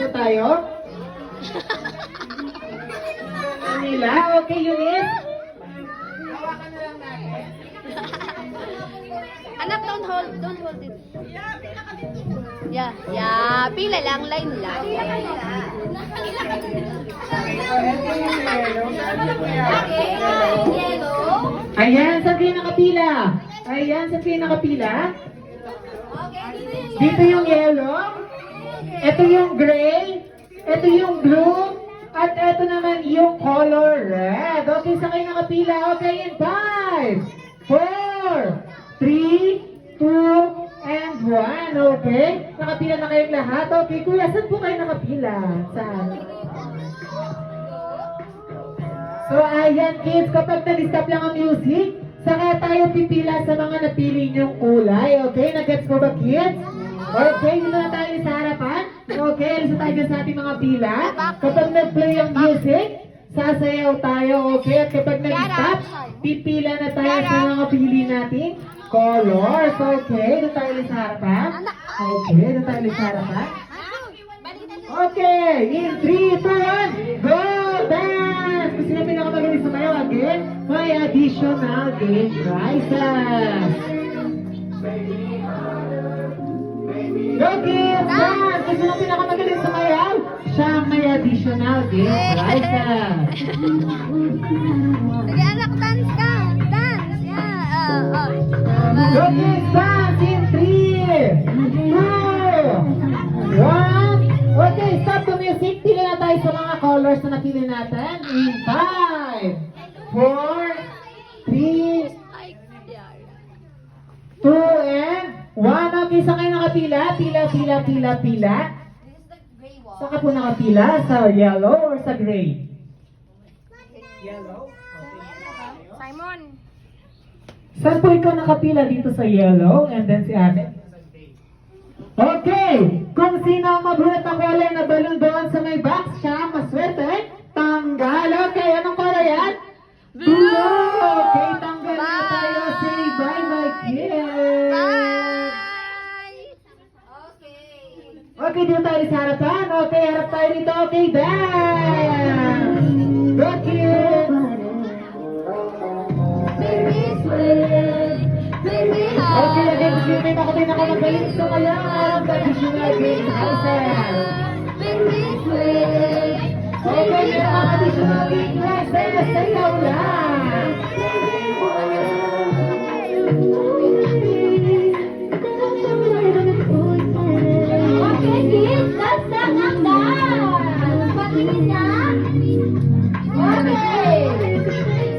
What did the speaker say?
na tayo? Manila? Okay, Eunice? Hawakan na lang natin. Anak, don't hold it. Yeah, pila lang, line lang. Ayan, saan kayo nakapila? Ayan, saan kayo nakapila? Dito yung yellow. Ito yung gray. Ito yung blue. At ito naman yung color red. Okay, saan kayo nakapila? Okay, in 5, 4, 3, 2, and 1. Okay? Nakapila na kayong lahat. Okay, kuya, saan po kayo nakapila? Saan? So, ayan kids, kapag nag-stop lang ang music, saka tayo pipila sa mga napili niyong kulay. Okay, nag-gets ko ba kids? Okay, dito na tayo sa harapan. Okay, alis na tayo dyan sa ating mga pila. Kapag nag-play ang music, sasayaw tayo. Okay, at kapag nag-stop, pipila na tayo sa mga pili natin colors. Okay, dito tayo ulit sa harapan. Okay, dito tayo ulit sa harapan. Okay, in 3, 2, 1, go! Dance! Kung sino pinakamagaling sumayaw again, may additional game prizes. Go kids! Dance! Kung sino pinakamagaling sumayaw, siya ang may additional game prizes. Sige anak, dance ka. Dance. Yeah. Go kids! Dance in 3, 2, 1. Okay, stop the music. Pili na tayo sa mga colors na napili natin. In 5, 4, 3, 2, and 1. Okay, saan kayo nakapila? Pila. Saan ka po nakapila? Sa yellow or sa gray? Yellow? Simon. Saan po ikaw nakapila? Dito sa yellow and then si ate? Okay! Kung sino ang mabuhat ng kulay na balon doon sa may box, siya ang maswerte. Tanggal! Okay, anong color yan? Blue! Okay, tanggal na tayo. Say bye-bye, kids! Bye. Okay, dito tayo sa harapan. Okay, harap tayo dito. Okay, dance! Go, kids! Okay, again, gusto nyo ako pinakamagaling sumayaw. Additional game prizes. Okay, may mga additional game prizes. Sayaw lang!